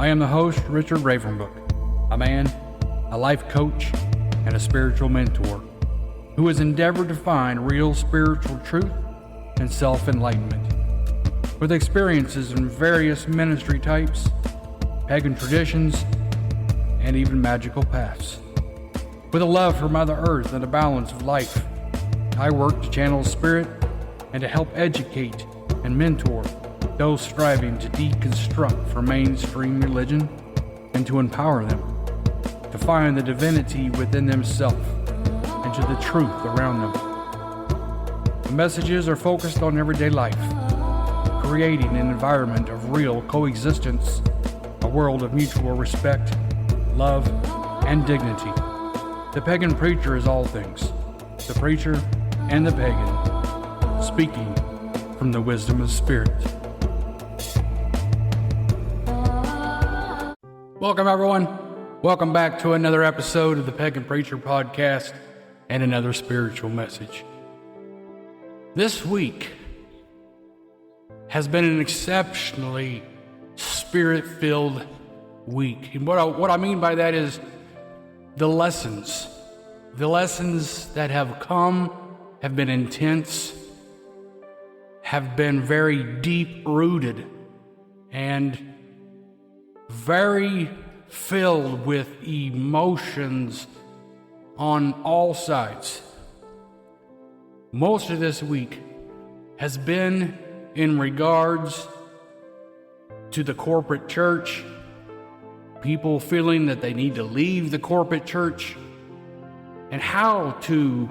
I am the host, Richard Ravenbrook, a man, a life coach, and a spiritual mentor who has endeavored to find real spiritual truth and self-enlightenment. With experiences in various ministry types, pagan traditions, and even magical paths. With a love for Mother Earth and the balance of life, I work to channel spirit and to help educate and mentor those striving to deconstruct from mainstream religion and to empower them to find the divinity within themselves and to the truth around them. The messages are focused on everyday life, creating an environment of real coexistence, a world of mutual respect, love, and dignity. The pagan preacher is all things, the preacher and the pagan, speaking from the wisdom of spirit. Welcome, everyone. Welcome back to another episode of the Pagan Preacher Podcast and another spiritual message. This week has been an exceptionally spirit-filled week. And what I mean by that is the lessons that have come have been intense, have been very deep-rooted, and very filled with emotions on all sides. Most of this week has been in regards to the corporate church, people feeling that they need to leave the corporate church, and how to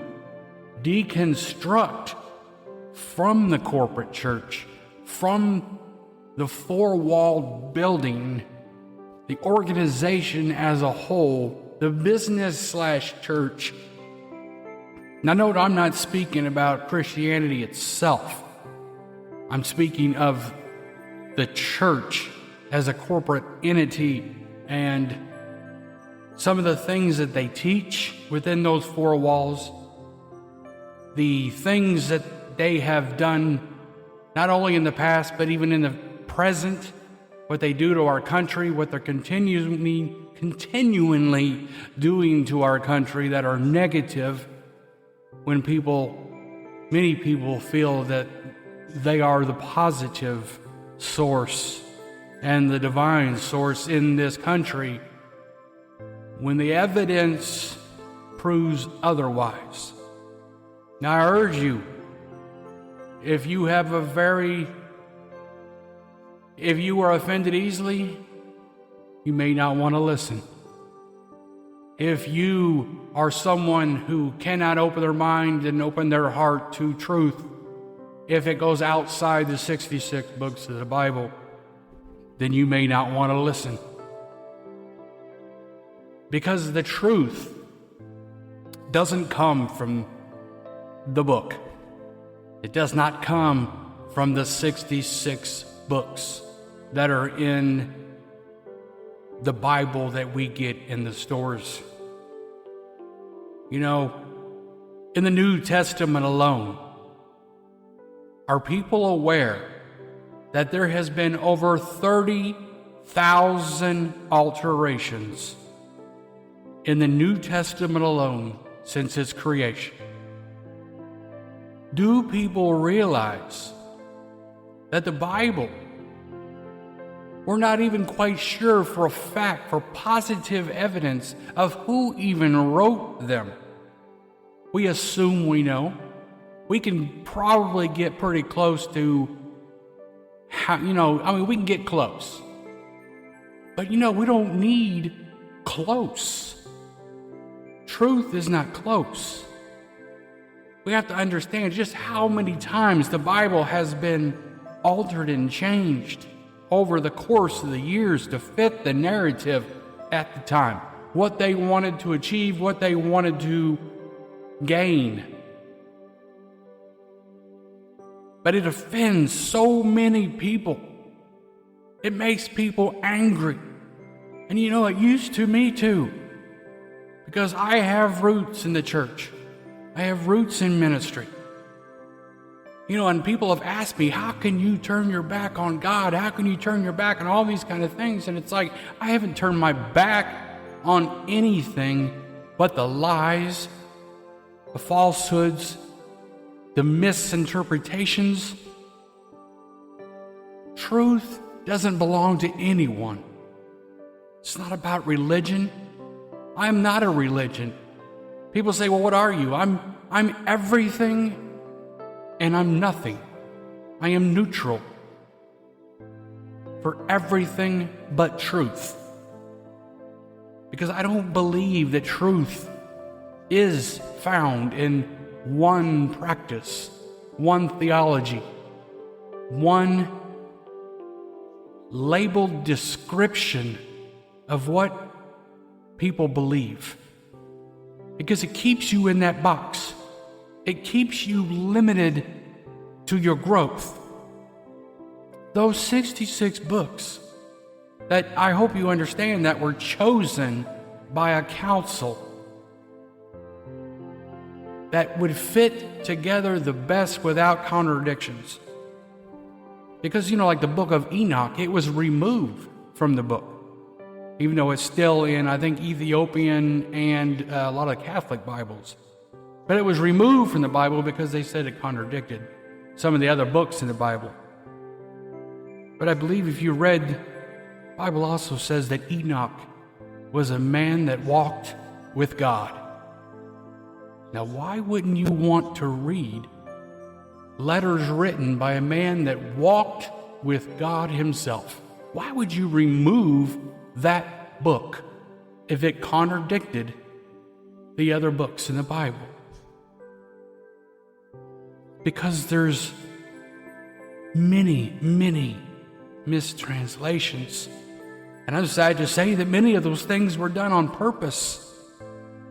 deconstruct from the corporate church, from the four-walled building, the organization as a whole, the business/church. Now note, I'm not speaking about Christianity itself. I'm speaking of the church as a corporate entity and some of the things that they teach within those four walls, the things that they have done not only in the past but even in the present, what they do to our country, what they're continually doing to our country that are negative, when many people feel that they are the positive source and the divine source in this country, when the evidence proves otherwise. Now I urge you, if you are offended easily, you may not want to listen. If you are someone who cannot open their mind and open their heart to truth, if it goes outside the 66 books of the Bible, then you may not want to listen. Because the truth doesn't come from the book. It does not come from the 66 books that are in the Bible that we get in the stores. You know, in the New Testament alone, are people aware that there has been over 30,000 alterations in the New Testament alone since its creation? Do people realize that the Bible, we're not even quite sure for a fact, for positive evidence of who even wrote them? We assume we know. We can probably get pretty close to how, we can get close. But we don't need close. Truth is not close. We have to understand just how many times the Bible has been altered and changed over the course of the years to fit the narrative at the time, what they wanted to achieve, what they wanted to gain. But it offends so many people. It makes people angry. And it used to me too, because I have roots in the church. I have roots in ministry. And people have asked me, how can you turn your back on God? How can you turn your back on all these kind of things? And it's like, I haven't turned my back on anything but the lies, the falsehoods, the misinterpretations. Truth doesn't belong to anyone. It's not about religion. I'm not a religion. People say, well, what are you? I'm everything and I'm nothing. I am neutral for everything but truth. Because I don't believe that truth is found in one practice, one theology, one labeled description of what people believe. Because it keeps you in that box. It keeps you limited to your growth. Those 66 books that I hope you understand that were chosen by a council that would fit together the best without contradictions. Because, like the book of Enoch, it was removed from the book, even though it's still in, I think, Ethiopian and a lot of Catholic Bibles. But it was removed from the Bible because they said it contradicted some of the other books in the Bible. But I believe if you read, the Bible also says that Enoch was a man that walked with God. Now, why wouldn't you want to read letters written by a man that walked with God himself? Why would you remove that book if it contradicted the other books in the Bible? Because there's many, many mistranslations. And I'm sad to say that many of those things were done on purpose.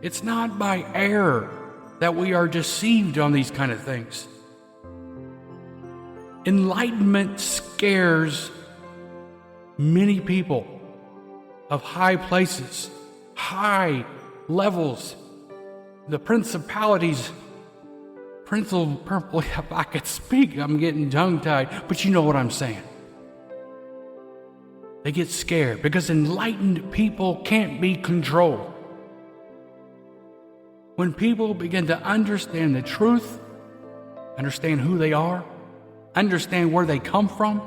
It's not by error that we are deceived on these kind of things. Enlightenment scares many people of high places, high levels, the principalities. If I could speak, I'm getting tongue-tied, but you know what I'm saying. They get scared because enlightened people can't be controlled. When people begin to understand the truth, understand who they are, understand where they come from,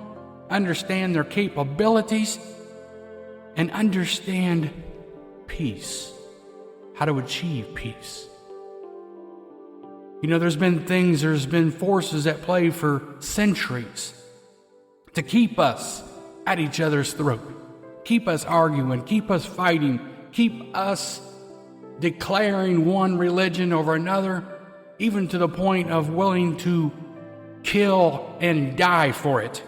understand their capabilities, and understand peace, how to achieve peace. There's been forces at play for centuries to keep us at each other's throat, keep us arguing, keep us fighting, keep us declaring one religion over another, even to the point of willing to kill and die for it.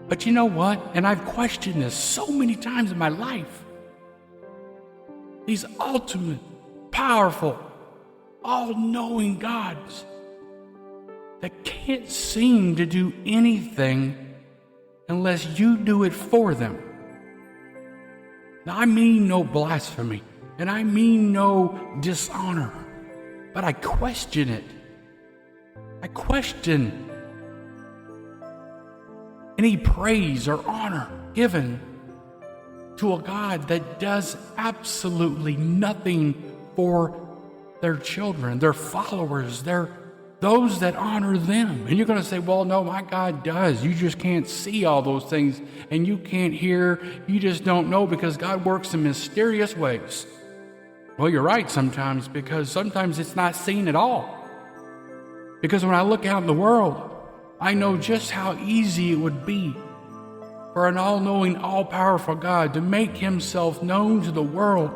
But you know what? And I've questioned this so many times in my life. These ultimate, powerful, all-knowing gods that can't seem to do anything unless you do it for them. Now, I mean no blasphemy, and I mean no dishonor, but I question it. I question any praise or honor given to a God that does absolutely nothing for their children, their followers, those that honor them. And you're going to say, well, no, my God does. You just can't see all those things, and you can't hear. You just don't know because God works in mysterious ways. Well, you're right sometimes, because sometimes it's not seen at all. Because when I look out in the world, I know just how easy it would be for an all-knowing, all-powerful God to make himself known to the world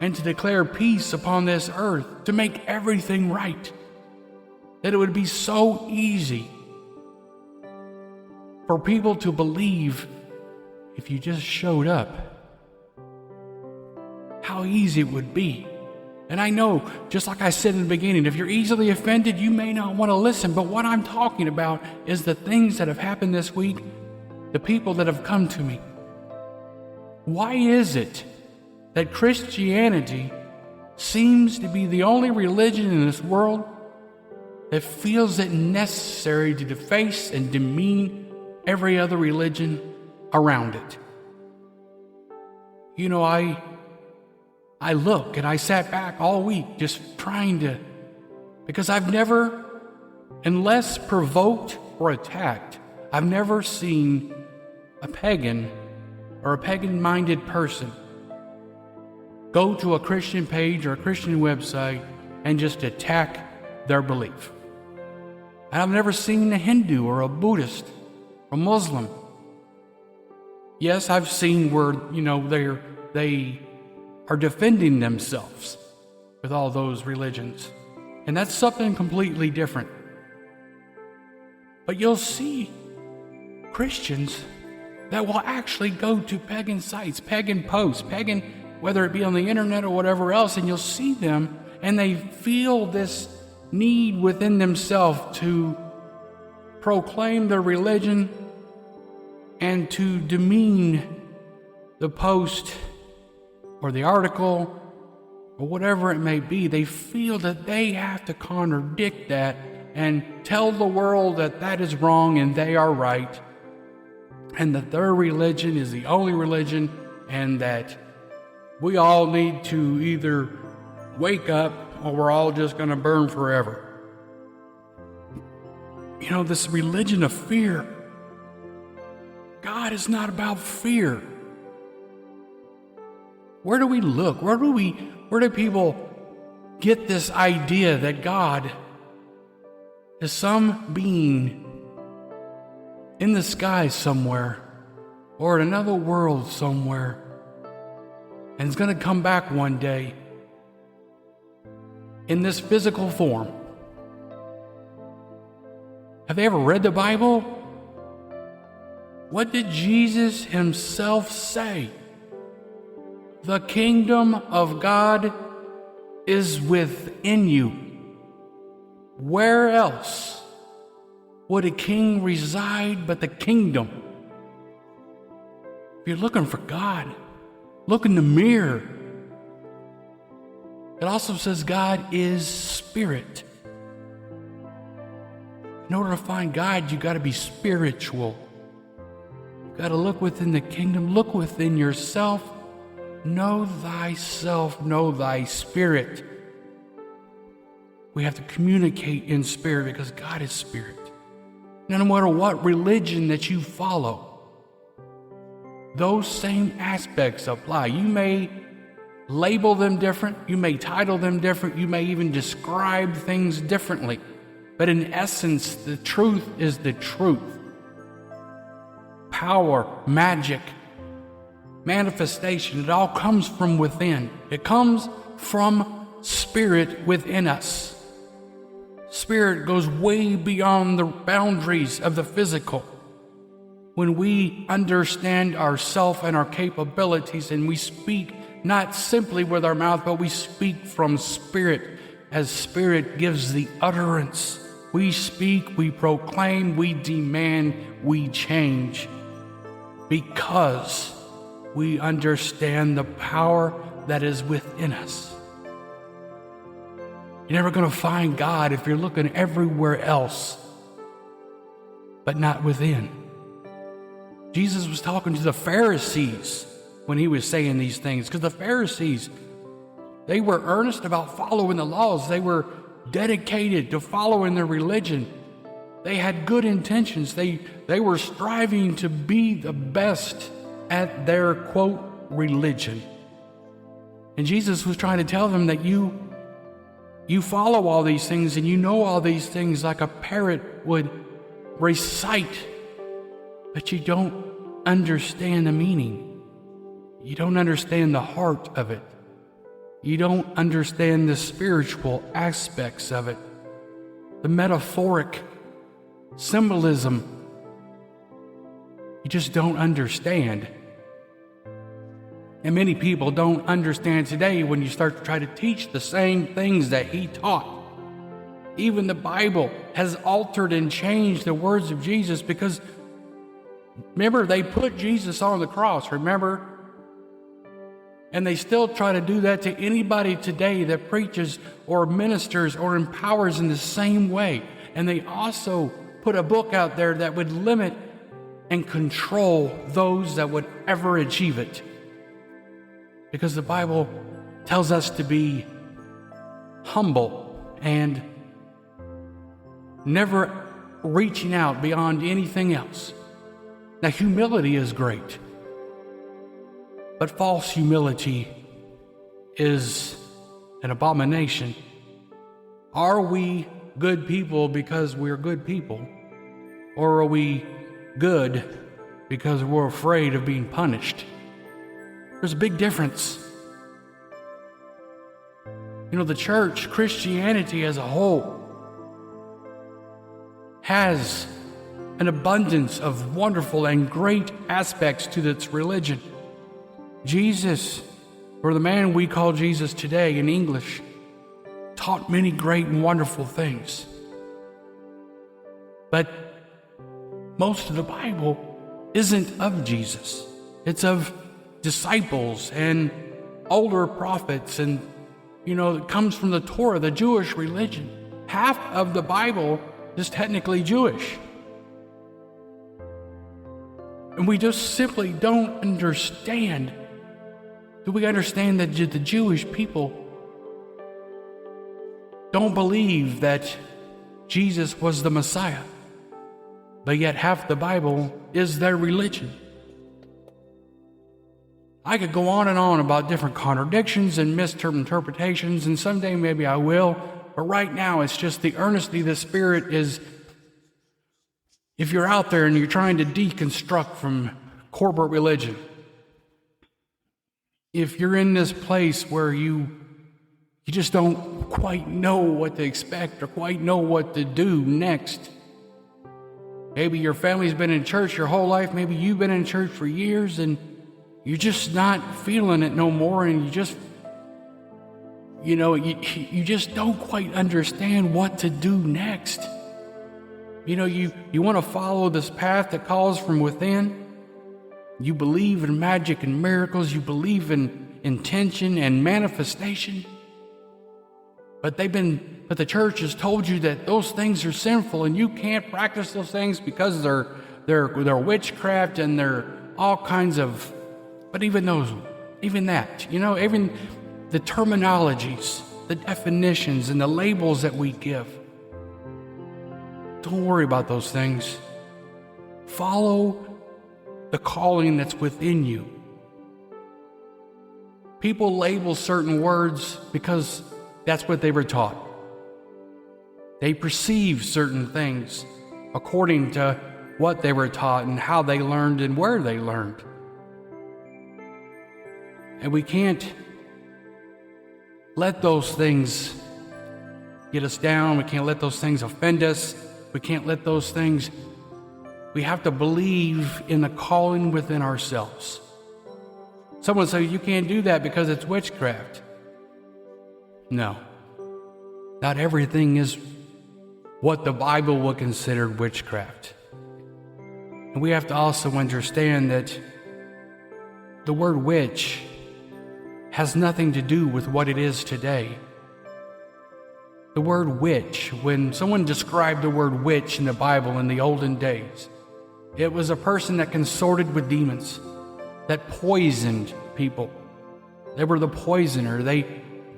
and to declare peace upon this earth, to make everything right. That it would be so easy for people to believe if you just showed up. How easy it would be. And I know, just like I said in the beginning, if you're easily offended, you may not want to listen. But what I'm talking about is the things that have happened this week, the people that have come to me. Why is it that Christianity seems to be the only religion in this world that feels it necessary to deface and demean every other religion around it. You know, I look and I sat back all week just trying to, because I've never, unless provoked or attacked, I've never seen a pagan or a pagan-minded person go to a Christian page or a Christian website and just attack their belief. And I've never seen a Hindu or a Buddhist or Muslim. Yes, I've seen where, they are defending themselves with all those religions. And that's something completely different. But you'll see Christians that will actually go to pagan sites, pagan posts, whether it be on the internet or whatever else, and you'll see them and they feel this need within themselves to proclaim their religion and to demean the post or the article or whatever it may be. They feel that they have to contradict that and tell the world that that is wrong and they are right, and that their religion is the only religion, and that we all need to either wake up or we're all just going to burn forever. You know, this religion of fear, God is not about fear. Where do we look? Where do people get this idea that God is some being in the sky somewhere or in another world somewhere, and is going to come back one day in this physical form? Have they ever read the Bible? What did Jesus himself say? The kingdom of God is within you. Where else would a king reside but the kingdom? If you're looking for God, look in the mirror. It also says God is spirit. In order to find God, you got to be spiritual. You got to look within the kingdom, look within yourself. Know thyself, know thy spirit. We have to communicate in spirit because God is spirit. No matter what religion that you follow, those same aspects apply. You may label them different, you may title them different, you may even describe things differently. But in essence, the truth is the truth. Power, magic, manifestation, it all comes from within. It comes from spirit within us. Spirit goes way beyond the boundaries of the physical. When we understand ourself and our capabilities, and we speak not simply with our mouth, but we speak from spirit, as spirit gives the utterance. We speak, we proclaim, we demand, we change, because we understand the power that is within us. You're never going to find God if you're looking everywhere else, but not within. Jesus was talking to the Pharisees when he was saying these things, because the Pharisees, they were earnest about following the laws. They were dedicated to following their religion. They had good intentions. They were striving to be the best at their, quote, religion. And Jesus was trying to tell them that you follow all these things and you know all these things like a parrot would recite, but you don't understand the meaning. You don't understand the heart of it. You don't understand the spiritual aspects of it, the metaphoric symbolism. You just don't understand. And many people don't understand today when you start to try to teach the same things that he taught. Even the Bible has altered and changed the words of Jesus, because remember, they put Jesus on the cross. Remember, And they still try to do that to anybody today that preaches or ministers or empowers in the same way. And they also put a book out there that would limit and control those that would ever achieve it. Because the Bible tells us to be humble and never reaching out beyond anything else. Now, humility is great, but false humility is an abomination. Are we good people because we're good people? Or are we good because we're afraid of being punished? There's a big difference. You know, the church, Christianity as a whole, has an abundance of wonderful and great aspects to its religion. Jesus, or the man we call Jesus today in English, taught many great and wonderful things. But most of the Bible isn't of Jesus. It's of disciples and older prophets, and it comes from the Torah, the Jewish religion. Half of the Bible is technically Jewish. And we just simply don't understand. Do we understand that the Jewish people don't believe that Jesus was the Messiah, but yet half the Bible is their religion? I could go on and on about different contradictions and misinterpretations, and someday maybe I will, but right now it's just the earnestly the Spirit is, if you're out there and you're trying to deconstruct from corporate religion, if you're in this place where you just don't quite know what to expect or quite know what to do next. Maybe your family's been in church your whole life, maybe you've been in church for years and you're just not feeling it no more, and you just don't quite understand what to do next. You want to follow this path that calls from within. You believe in magic and miracles. You believe in intention and manifestation. But the church has told you that those things are sinful and you can't practice those things because they're witchcraft and they're all kinds of. But even that, even the terminologies, the definitions, and the labels that we give. Don't worry about those things. Follow the calling that's within you. People label certain words because that's what they were taught. They perceive certain things according to what they were taught and how they learned and where they learned. And we can't let those things get us down. We can't let those things offend us. We can't let those things. We have to believe in the calling within ourselves. Someone says, you can't do that because it's witchcraft. No. Not everything is what the Bible would consider witchcraft. And we have to also understand that the word witch has nothing to do with what it is today. The word witch, when someone described the word witch in the Bible in the olden days, it was a person that consorted with demons, that poisoned people. They were the poisoner. They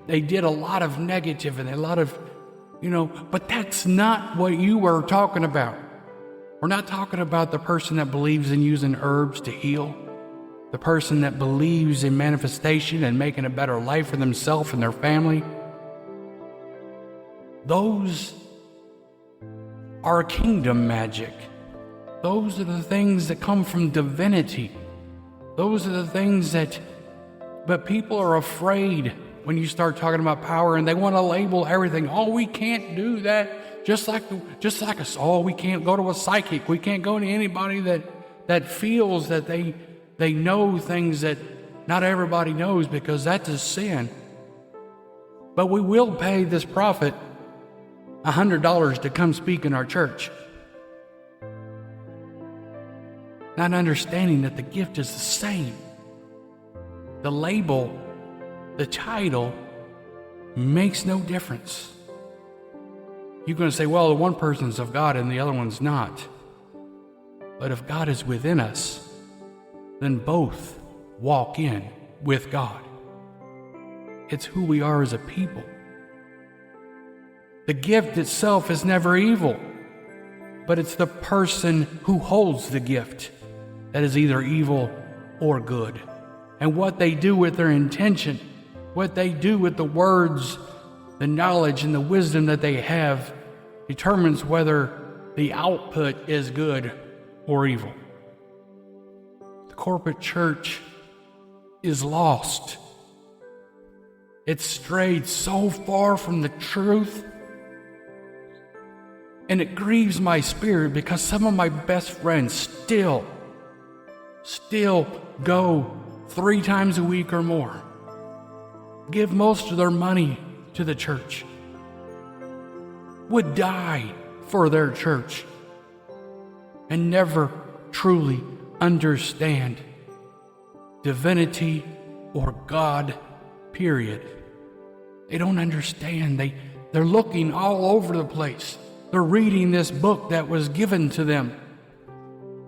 did a lot of negative and a lot of, but that's not what you were talking about. We're not talking about the person that believes in using herbs to heal, the person that believes in manifestation and making a better life for themselves and their family. Those are kingdom magic. Those are the things that come from divinity. Those are the things but people are afraid when you start talking about power, and they want to label everything. Oh, we can't do that. Just like us. Oh, we can't go to a psychic. We can't go to anybody that feels that they know things that not everybody knows, because that's a sin. But we will pay this prophet $100 to come speak in our church, not understanding that the gift is the same. the label, the title makes no difference. You're going to say, well, the one person's of God and the other one's not. But if God is within us, then both walk in with God. It's who we are as a people. The gift itself is never evil, but it's the person who holds the gift that is either evil or good. And what they do with their intention, what they do with the words, the knowledge, and the wisdom that they have determines whether the output is good or evil. The corporate church is lost. It's strayed so far from the truth, and it grieves my spirit because some of my best friends still go 3 times a week or more, give most of their money to the church, would die for their church, and never truly understand divinity or God, period. They don't understand. They're looking all over the place. They're reading this book that was given to them,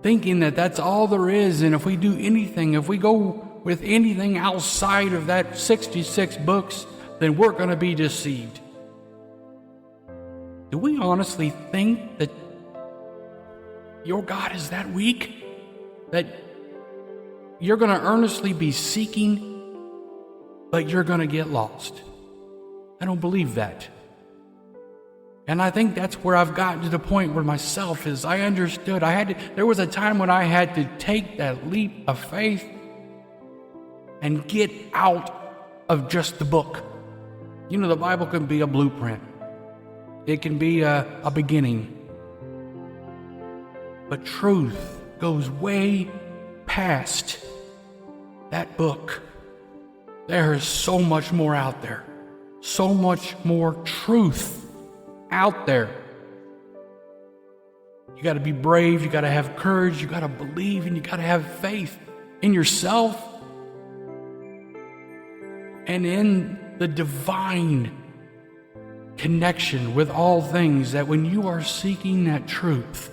thinking that that's all there is, and if we do anything, if we go with anything outside of that 66 books, then we're going to be deceived. Do we honestly think that your God is that weak? That you're going to earnestly be seeking, but you're going to get lost? I don't believe that. And I think that's where I've gotten to the point where myself is, I understood. There was a time when I had to take that leap of faith and get out of just the book. You know, the Bible can be a blueprint. It can be a beginning. But truth goes way past that book. There is so much more out there. So much more truth out there. You got to be brave. You got to have courage. You got to believe, and you got to have faith in yourself and in the divine connection with all things, that when you are seeking that truth,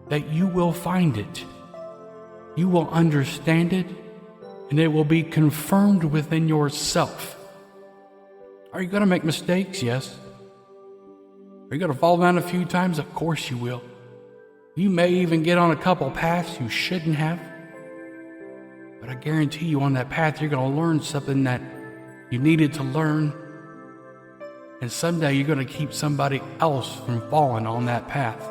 that you will find it, you will understand it, and it will be confirmed within yourself. Are you going to make mistakes? Yes. Are you going to fall down a few times? Of course you will. You may even get on a couple paths you shouldn't have. But I guarantee you, on that path, you're going to learn something that you needed to learn. And someday you're going to keep somebody else from falling on that path.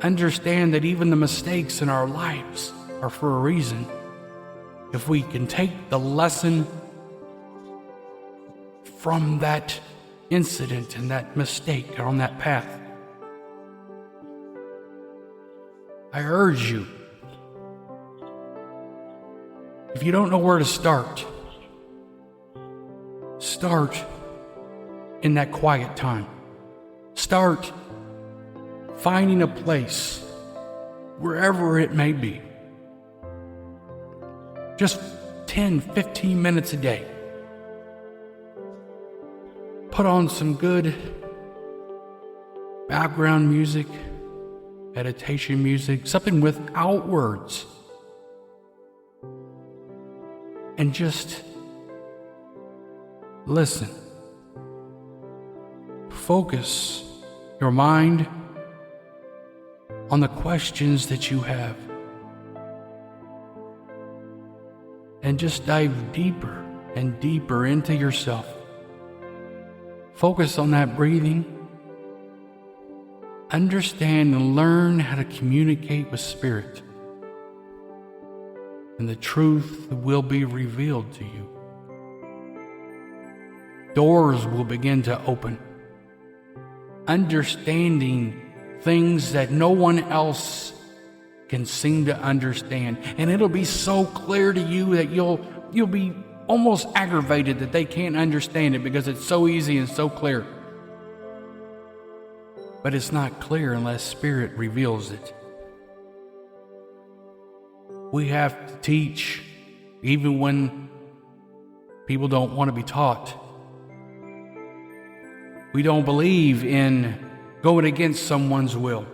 Understand that even the mistakes in our lives are for a reason. If we can take the lesson from that incident and that mistake on that path, I urge you, if you don't know where to start in that quiet time. Start finding a place, wherever it may be. Just 10, 15 minutes a day. Put on some good background music, meditation music, something without words. And just listen. Focus your mind on the questions that you have. And just dive deeper and deeper into yourself. Focus on that breathing. Understand and learn how to communicate with Spirit. And the truth will be revealed to you. Doors will begin to open. Understanding things that no one else can seem to understand. And it'll be so clear to you that you'll be almost aggravated that they can't understand it, because it's so easy and so clear. But it's not clear unless Spirit reveals it. We have to teach even when people don't want to be taught. We don't believe in going against someone's will.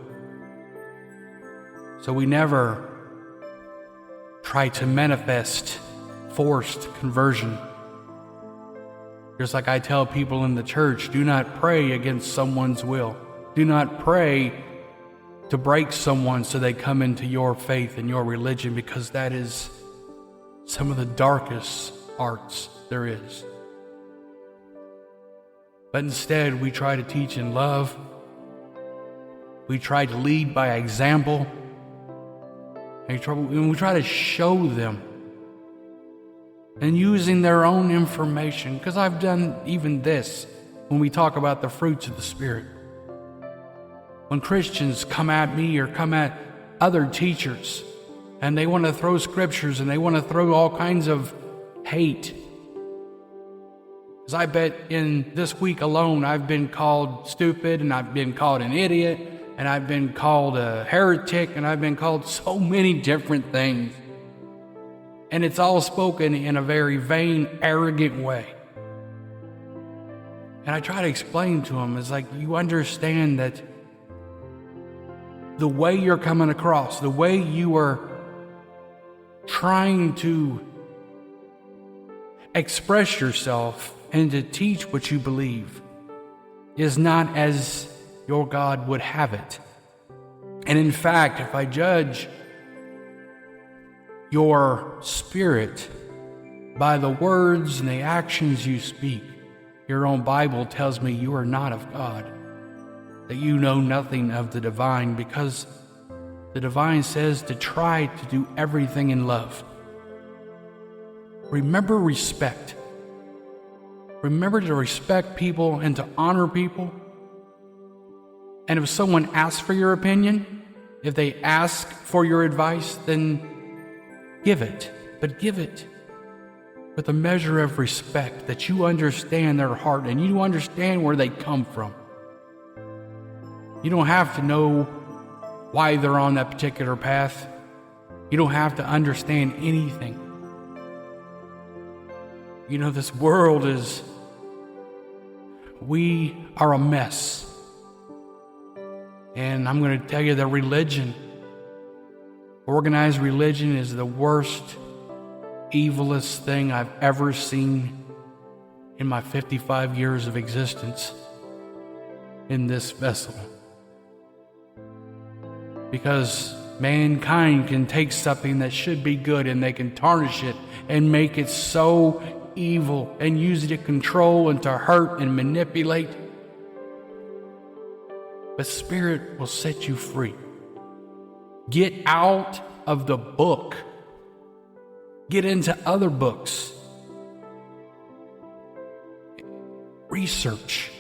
So we never try to manifest forced conversion. Just like I tell people in the church, do not pray against someone's will. Do not pray to break someone so they come into your faith and your religion, because that is some of the darkest arts there is. But instead, we try to teach in love. We try to lead by example. And we try to show them, and using their own information, because I've done even this when we talk about the fruits of the Spirit. When Christians come at me or come at other teachers, and they want to throw scriptures and they want to throw all kinds of hate. Because I bet in this week alone, I've been called stupid, and I've been called an idiot, and I've been called a heretic, and I've been called so many different things. And it's all spoken in a very vain, arrogant way. And I try to explain to them, it's like, you understand that the way you're coming across, the way you are trying to express yourself and to teach what you believe is not as your God would have it. And in fact, if I judge your spirit by the words and the actions you speak, your own Bible tells me you are not of God, that you know nothing of the divine, because the divine says to try to do everything in love. Remember respect. Remember to respect people and to honor people. And if someone asks for your opinion, if they ask for your advice, then give it. But give it with a measure of respect, that you understand their heart and you understand where they come from. You don't have to know why they're on that particular path. You don't have to understand anything. You know, this world we are a mess. And I'm going to tell you that religion, organized religion, is the worst, evilest thing I've ever seen in my 55 years of existence in this vessel. Because mankind can take something that should be good and they can tarnish it and make it so evil and use it to control and to hurt and manipulate. But Spirit will set you free. Get out of the book. Get into other books. Research.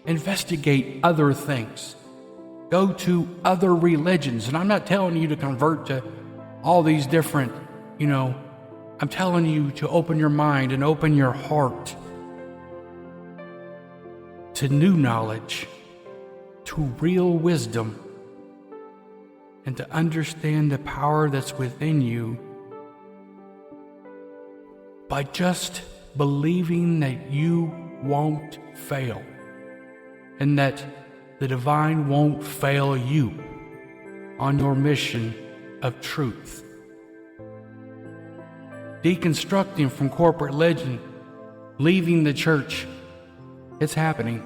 Investigate other things. Go to other religions. And I'm not telling you to convert to all these different, I'm telling you to open your mind and open your heart to new knowledge, to real wisdom, and to understand the power that's within you by just believing that you won't fail and that the divine won't fail you on your mission of truth. Deconstructing from corporate religion, leaving the church, it's happening.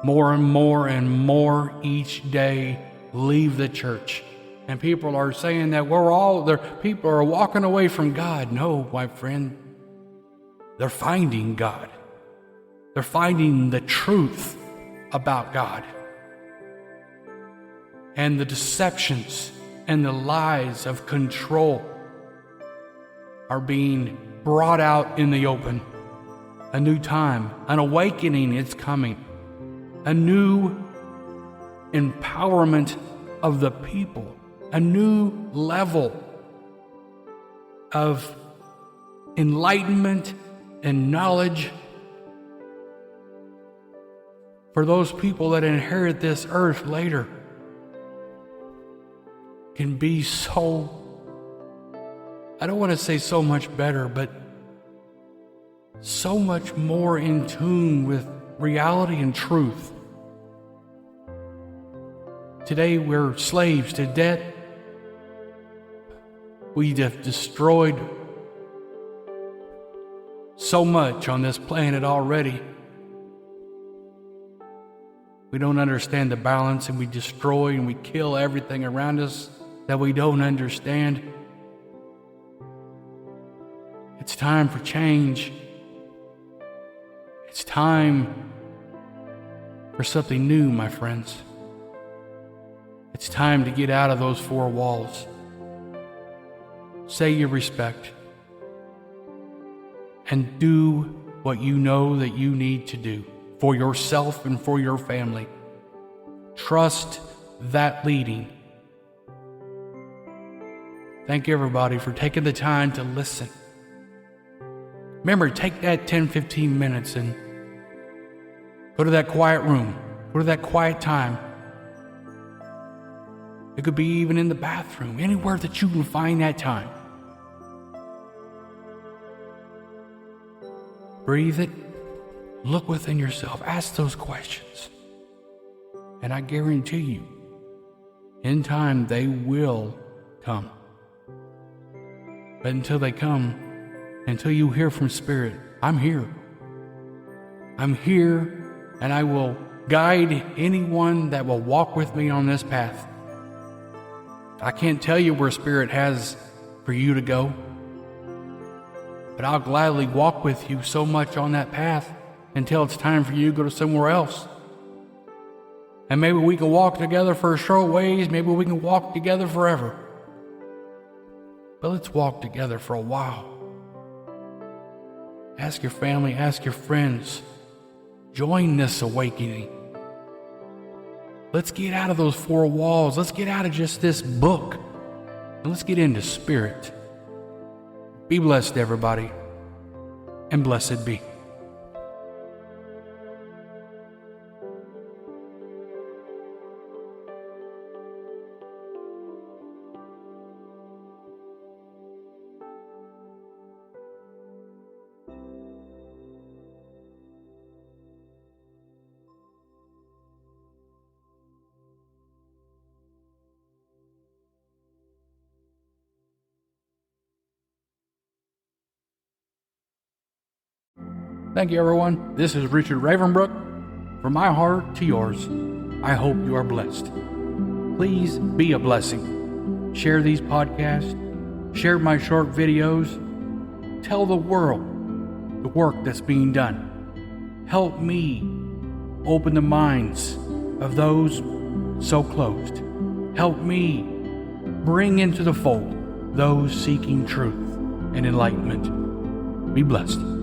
More and more each day leave the church. And people are saying that people are walking away from God. No, my friend, they're finding God. They're finding the truth about God. And the deceptions and the lies of control are being brought out in the open. A new time, an awakening is coming. A new empowerment of the people. A new level of enlightenment and knowledge for those people that inherit this earth later. Can be so I don't want to say so much better, but so much more in tune with reality and truth. Today we're slaves to debt. We have destroyed so much on this planet already. We don't understand the balance, and we destroy and we kill everything around us that we don't understand. It's time for change. It's time for something new, my friends. It's time to get out of those four walls. Say your respect. And do what you know that you need to do for yourself and for your family. Trust that leading. Thank everybody for taking the time to listen. Remember, take that 10-15 minutes and go to that quiet room. Go to that quiet time. It could be even in the bathroom, anywhere that you can find that time. Breathe it. Look within yourself. Ask those questions. And I guarantee you, in time they will come. But until they come, until you hear from Spirit, I'm here. I'm here, and I will guide anyone that will walk with me on this path. I can't tell you where Spirit has for you to go, but I'll gladly walk with you so much on that path until it's time for you to go to somewhere else. And maybe we can walk together for a short ways, maybe we can walk together forever. But let's walk together for a while. Ask your family, ask your friends. Join this awakening. Let's get out of those four walls. Let's get out of just this book. And let's get into Spirit. Be blessed, everybody. And blessed be. Thank you, everyone. This is Richard Ravenbrook. From my heart to yours, I hope you are blessed. Please be a blessing. Share these podcasts. Share my short videos. Tell the world the work that's being done. Help me open the minds of those so closed. Help me bring into the fold those seeking truth and enlightenment. Be blessed.